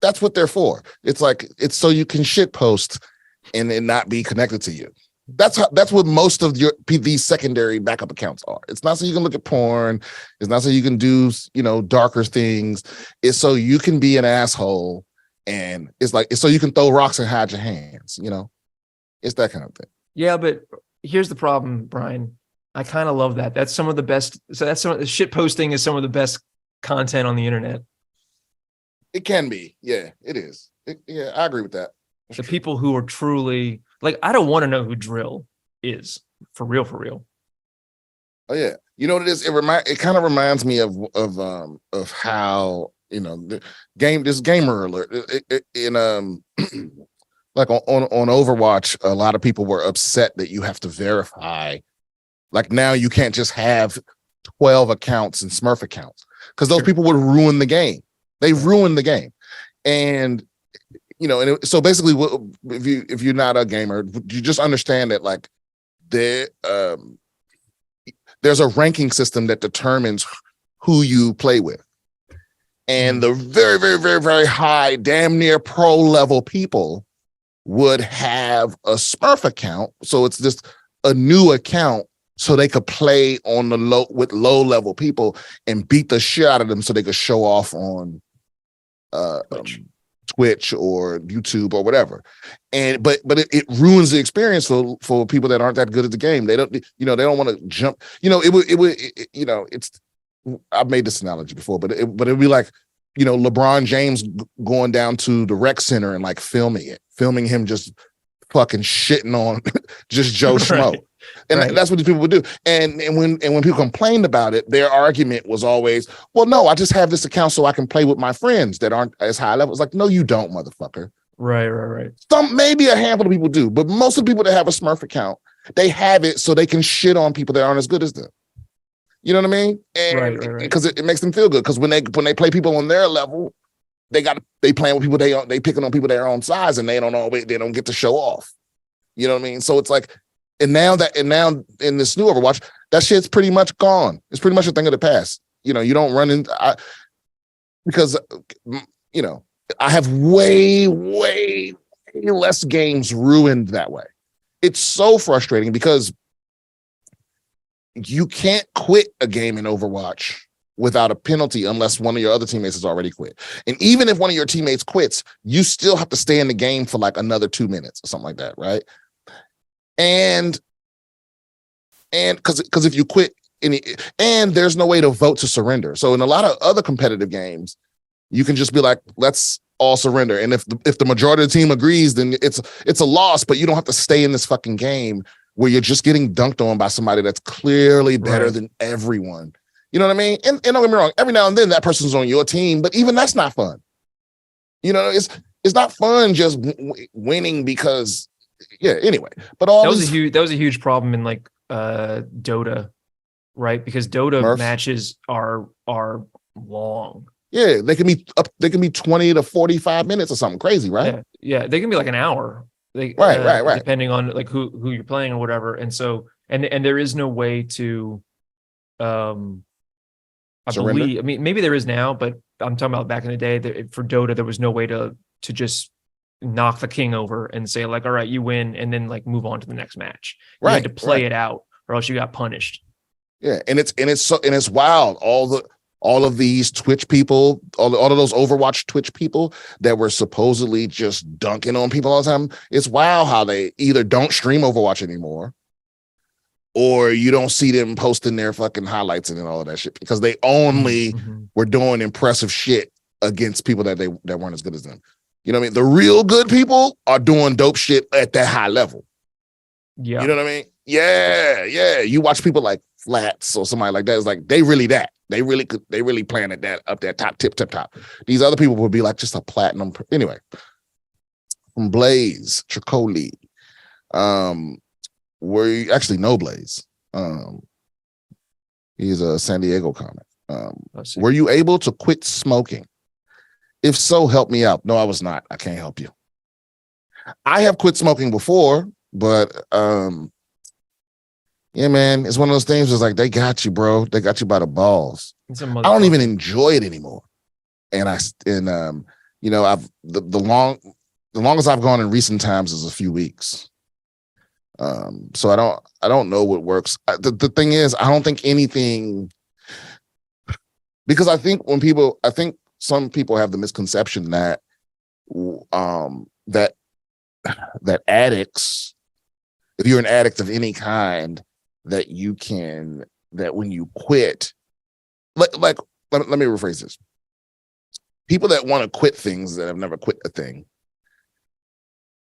That's what they're for. It's like, it's so you can shit post and it not be connected to you. That's what most of these secondary backup accounts are. It's not so you can look at porn. It's not so you can do, you know, darker things. It's so you can be an asshole, and it's so you can throw rocks and hide your hands, you know? It's that kind of thing. Yeah, but here's the problem, Brian. I kind of love that. That's some of the best. So that's some of the shit posting is some of the best content on the internet. It can be. Yeah, it is. Yeah, I agree with that. The people who are truly like, I don't want to know who Drill is for real. Oh yeah. You know what it is? It kind of reminds me of how, you know, this gamer alert in like on Overwatch, a lot of people were upset that you have to verify. Like now you can't just have 12 accounts and Smurf accounts, because those people would ruin the game. They ruined the game. And, you know, so basically if you're not a gamer, you just understand that like there's a ranking system that determines who you play with. And the very, very, very, very high, damn near pro level people would have a Smurf account. So it's just a new account so they could play on the low level people and beat the shit out of them so they could show off on Twitch or YouTube or whatever. And but it ruins the experience for people that aren't that good at the game. They don't want to jump. You know, it would you know, it's, I've made this analogy before, but it'd be like, you know, LeBron James going down to the rec center and like filming him just fucking shitting on just Joe Schmo. Right. And that's what these people would do. And when people complained about it, their argument was always, well, no, I just have this account so I can play with my friends that aren't as high level. It's like, no, you don't, motherfucker. Right. Maybe a handful of people do, but most of the people that have a Smurf account, they have it so they can shit on people that aren't as good as them. You know what I mean? And right. Because it makes them feel good. Because when they play people on their level, they playing with people they picking on people their own size, and they don't get to show off. You know what I mean? So it's like, and now in this new Overwatch, that shit's pretty much gone. It's pretty much a thing of the past. You know, you don't run into because you know, I have way, way, way less games ruined that way. It's so frustrating because you can't quit a game in Overwatch without a penalty unless one of your other teammates has already quit. And even if one of your teammates quits, you still have to stay in the game for like another 2 minutes or something like that, right? And because if you quit and there's no way to vote to surrender. So in a lot of other competitive games, you can just be like, let's all surrender. And if the majority of the team agrees, then it's a loss, but you don't have to stay in this fucking game where you're just getting dunked on by somebody that's clearly better than everyone. You know what I mean? And don't get me wrong, every now and then that person's on your team, but even that's not fun. You know, it's not fun just winning because, yeah, anyway. But all that was a huge problem in like Dota, right? Because Dota matches are long. Yeah, they can be 20 to 45 minutes or something crazy, right? Yeah, they can be like an hour. Right. Depending on like who you're playing or whatever. And so and there is no way to I surrender? believe, I mean, maybe there is now, but I'm talking about back in the day that for Dota, there was no way to just knock the king over and say like, all right, you win, and then like move on to the next match. You had to play it out or else you got punished. Yeah. And it's wild. All of these Twitch people, all of those Overwatch Twitch people that were supposedly just dunking on people all the time. It's wild how they either don't stream Overwatch anymore, or you don't see them posting their fucking highlights and all of that shit because they only were doing impressive shit against people that weren't as good as them. You know what I mean? The real good people are doing dope shit at that high level. Yeah. You know what I mean? Yeah. You watch people like Flats or somebody like that. It's like they really that. They really playing at that up there top. These other people would be like just a platinum. Anyway, from Blaze Tricoli, where you actually know Blaze. He's a San Diego comic. Were you able to quit smoking? If so, help me out. No, I was not. I can't help you. I have quit smoking before, but yeah, man, it's one of those things. It's like they got you, bro. They got you by the balls. I don't even enjoy it anymore. And you know, I've the longest I've gone in recent times is a few weeks. So I don't know what works. The thing is, I don't think anything, because I think some people have the misconception that that addicts, if you're an addict of any kind, that when you quit, let me rephrase this. People that want to quit things that have never quit a thing,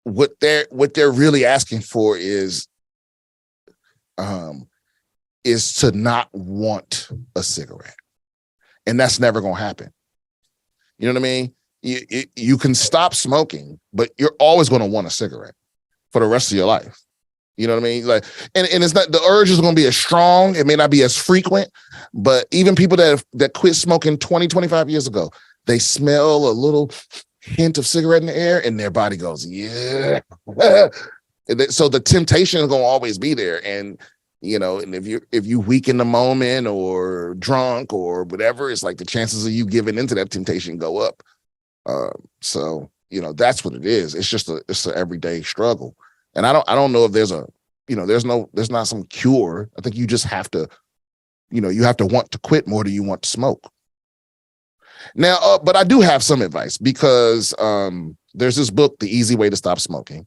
what they're really asking for is to not want a cigarette. And that's never going to happen. You know what I mean? You can stop smoking, but you're always going to want a cigarette for the rest of your life. You know what I mean? Like, and it's not, the urge is going to be as strong. It may not be as frequent, but even people that quit smoking 20, 25 years ago, they smell a little hint of cigarette in the air and their body goes, yeah. So the temptation is going to always be there. And, you know, and if you weak in the moment or drunk or whatever, it's like the chances of you giving into that temptation go up. So, you know, that's what it is. It's just it's an everyday struggle. And I don't know if there's not some cure. I think you just have to, you know, you have to want to quit more than you want to smoke. Now, but I do have some advice because there's this book, The Easy Way to Stop Smoking.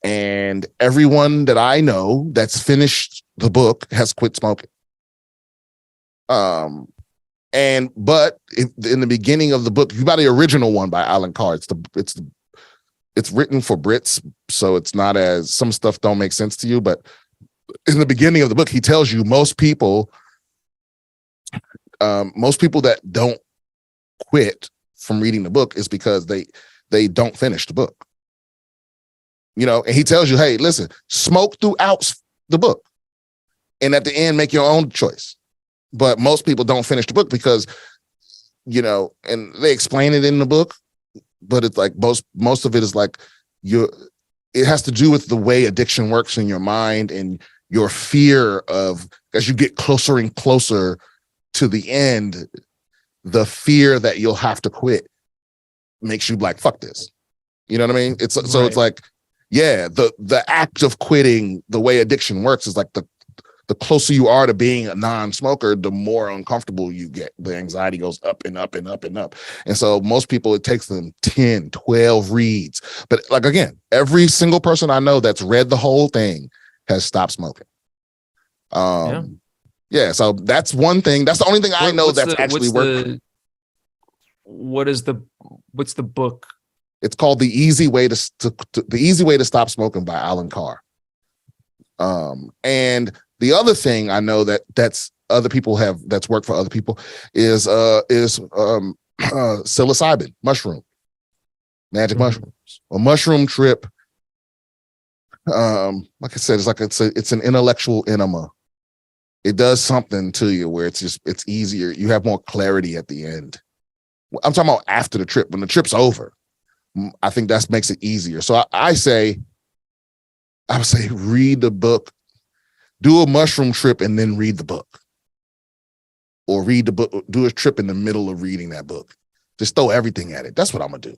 And everyone that I know that's finished the book has quit smoking. But in the beginning of the book, you buy the original one by Alan Carr. It's written for Brits, so it's not as, some stuff don't make sense to you. But in the beginning of the book, he tells you most people that don't quit from reading the book is because they don't finish the book. You know, and he tells you, hey, listen, smoke throughout the book, and at the end, make your own choice. But most people don't finish the book because, you know, and they explain it in the book, but it's like most of it is like it has to do with the way addiction works in your mind and your fear of, as you get closer and closer to the end, the fear that you'll have to quit makes you like, fuck this. You know what I mean? It's so Right. it's like, yeah, the act of quitting, the way addiction works is like the closer you are to being a non-smoker, the more uncomfortable you get. The anxiety goes up and up and up and up. And so most people, it takes them 10, 12 reads. But like, again, every single person I know that's read the whole thing has stopped smoking. Yeah, so that's one thing. That's the only thing I know that's actually working. What's the book? It's called The Easy Way to Stop Smoking by Alan Carr. And the other thing I know that's other people have that's worked for other people is psilocybin, magic mushrooms. A mushroom trip. Like I said, it's an intellectual enema. It does something to you where it's easier. You have more clarity at the end. I'm talking about after the trip. When the trip's over, I think that makes it easier. So I would say read the book, do a mushroom trip, and then read the book. Or read the book, do a trip in the middle of reading that book. Just throw everything at it. That's what I'm gonna do.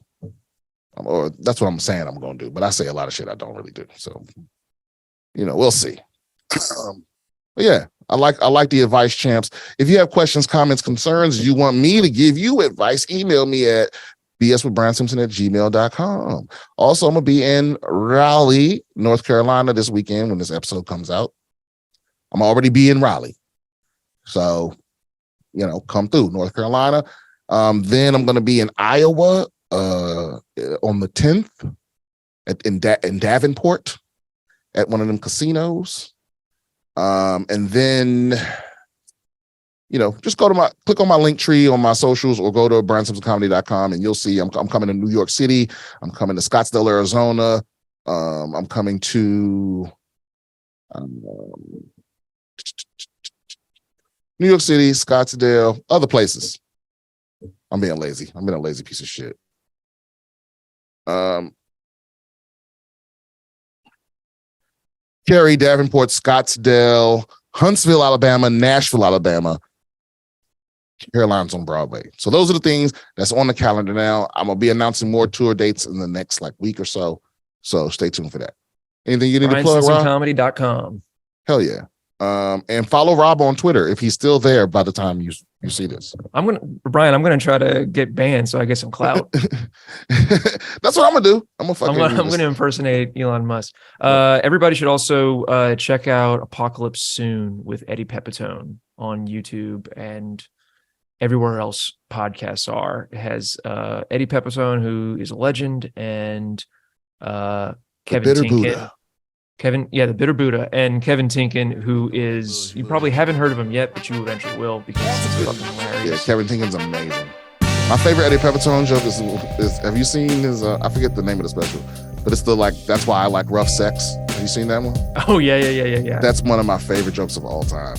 Or that's what I'm saying I'm gonna do. But I say a lot of shit I don't really do. So, we'll see. But yeah, I like the advice, champs. If you have questions, comments, concerns, you want me to give you advice, email me at bswithbriansimpson@gmail.com. Also, I'm gonna be in Raleigh, North Carolina this weekend when this episode comes out. I'm already be in Raleigh. So, come through North Carolina. Then I'm gonna be in Iowa on the 10th in Davenport at one of them casinos. And then, just click on my link tree on my socials or go to briansimpsoncomedy.com and you'll see I'm coming to New York City. I'm coming to Scottsdale, Arizona. I'm coming to New York City, Scottsdale, other places. I'm being lazy. I'm being a lazy piece of shit. Cary, Davenport, Scottsdale, Huntsville, Alabama, Nashville, Alabama, Caroline's on Broadway. So those are the things that's on the calendar now. I'm going to be announcing more tour dates in the next week or so. So stay tuned for that. Anything you need to plug, Rob? BrianSimpsonComedy.com. Hell yeah. And follow Rob on Twitter if he's still there by the time you see this. Brian, I'm gonna try to get banned so I get some clout. That's what I'm gonna do. I'm gonna impersonate Elon Musk. Everybody should also check out Apocalypse Soon with Eddie Pepitone on YouTube and everywhere else podcasts are. It has Eddie Pepitone, who is a legend, and Kevin Tinkin. The Bitter Buddha, and Kevin Tinkin, who is, you probably haven't heard of him yet, but you eventually will because he's fucking hilarious. Yeah, Kevin Tinkin's amazing. My favorite Eddie Pepitone joke is have you seen his, I forget the name of the special, but it's that's why I like rough sex. Have you seen that one? Oh, yeah. That's one of my favorite jokes of all time.